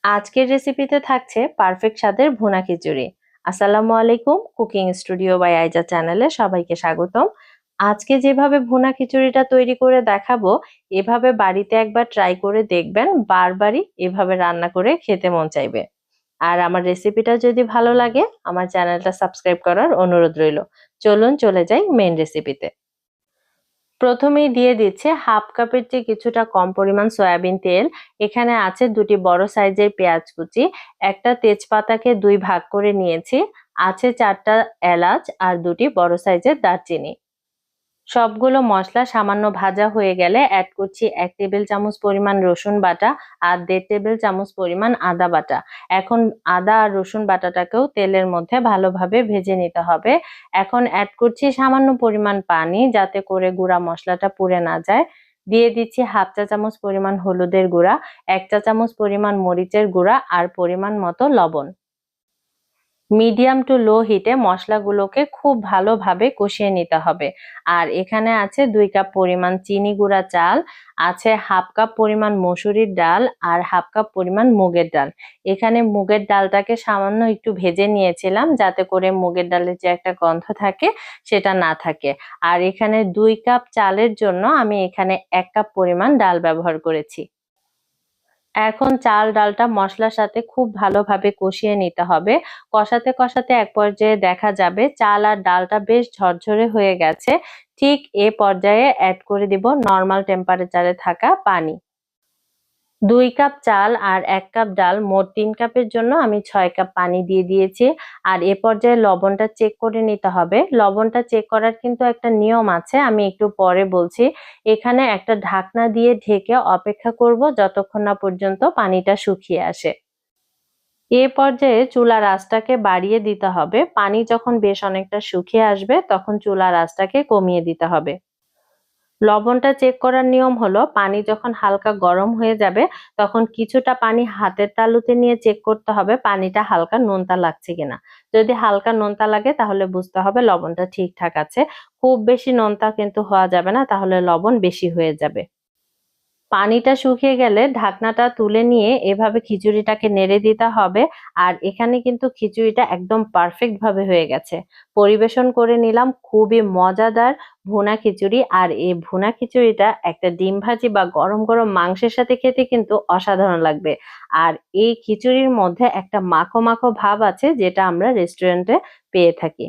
আজকের রেসিপিতে থাকছে পারফেক্ট স্বাদের ভুনা খিচুড়ি। আসসালামু আলাইকুম, কুকিং স্টুডিও বাই আইজা চ্যানেলে সবাইকে স্বাগতম। আজকে যেভাবে ভুনা খিচুড়িটা তৈরি করে দেখাবো, এভাবে বাড়িতে একবার ট্রাই করে দেখবেন, বারবারই এভাবে রান্না করে খেতে মন চাইবে। আর আমার রেসিপিটা যদি ভালো লাগে, আমার চ্যানেলটা সাবস্ক্রাইব করার অনুরোধ রইল। চলুন চলে যাই মেইন রেসিপিতে। প্রথমেই দিয়ে দিচ্ছে হাফ কাপের চেয়ে কিছুটা কম পরিমাণ সয়াবিন তেল। এখানে আছে দুটি বড় সাইজের পেঁয়াজ কুচি, একটা তেজপাতাকে দুই ভাগ করে নিয়েছি, আছে চারটা এলাচ আর দুটি বড় সাইজের দারচিনি। সবগুলো মশলা সামান্য ভাজা হয়ে গেলে অ্যাড করছি 1 টেবিল চামচ পরিমাণ রসুন বাটা আর 1.5 টেবিল চামচ পরিমাণ আদা বাটা। এখন আদা আর রসুন বাটাটাকেও তেলের মধ্যে ভালোভাবে ভেজে নিতে হবে। এখন অ্যাড করছি সামান্য পরিমাণ পানি, যাতে করে গুঁড়া মশলাটা পুড়ে না যায়। দিয়ে দিচ্ছি হাফ চা চামচ পরিমাণ হলুদের গুঁড়া, 1 চা চামচ পরিমাণ মরিচের গুঁড়া আর পরিমাণ মতো লবণ। মিডিয়াম টু লো হিটে মশলাগুলোকে খুব ভালোভাবে কষিয়ে নিতে হবে। আর এখানে আছে 2 কাপ পরিমাণ চিনি গুঁড়া চাল, আছে হাফ কাপ পরিমাণ মসুরির ডাল আর হাফ কাপ পরিমাণ মুগের ডাল। এখানে মুগের ডালটাকে সামান্য একটু ভেজে নিয়েছিলাম, যাতে করে মুগের ডালের যে একটা গন্ধ থাকে সেটা না থাকে। আর এখানে 2 কাপ চালের জন্য আমি এখানে 1 কাপ পরিমাণ ডাল ব্যবহার করেছি। এখন চাল ডালটা মশলার সাথে খুব ভালোভাবে কষিয়ে নিতে হবে। কষাতে কষাতে এক পর্যায়ে দেখা যাবে চাল আর ডালটা বেশ ঝরঝরে হয়ে গেছে। ঠিক এ পর্যায়ে অ্যাড করে দিব নরমাল টেম্পারেচারে থাকা পানি। 2 কাপ চাল আর 1 কাপ ডাল, মোট 3 কাপের জন্য আমি 6 কাপ পানি দিয়ে দিয়েছি। আর এ পর্যায়ে লবণটা চেক করে নিতে হবে। লবণটা চেক করার কিন্তু একটা নিয়ম আছে, আমি একটু পরে বলছি। এখানে একটা ঢাকনা দিয়ে ঢেকে অপেক্ষা করব যতক্ষণ না পর্যন্ত পানিটা শুকিয়ে আসে। এ পর্যায়ে চুলার আঁচটাকে বাড়িয়ে দিতে হবে। পানি যখন বেশ অনেকটা শুকিয়ে আসবে তখন চুলার আঁচটাকে কমিয়ে দিতে হবে। লবণটা চেক করার নিয়ম হলো, পানি যখন হালকা গরম হয়ে যাবে তখন কিছুটা পানি হাতের তালুতে নিয়ে চেক করতে হবে পানিটা হালকা নোনতা লাগছে কিনা। যদি হালকা নোনতা লাগে তাহলে বুঝতে হবে লবণটা ঠিকঠাক আছে। খুব বেশি নোনতা কিন্তু হওয়া যাবে না, তাহলে লবণ বেশি হয়ে যাবে। পানিটা শুকিয়ে গেলে ঢাকনাটা তুলে নিয়ে এভাবে খিচুড়িটাকে নেড়ে দিতে হবে। আর এখানে কিন্তু খিচুড়িটা একদম পারফেক্ট ভাবে হয়ে গেছে। পরিবেশন করে নিলাম খুবই মজাদার ভুনা খিচুড়ি। আর এই ভুনা খিচুড়িটা একটা ডিম ভাজি বা গরম গরম মাংসের সাথে খেতে কিন্তু অসাধারণ লাগবে। আর এই খিচুড়ির মধ্যে একটা মাখো মাখো ভাব আছে, যেটা আমরা রেস্টুরেন্টে পেয়ে থাকি।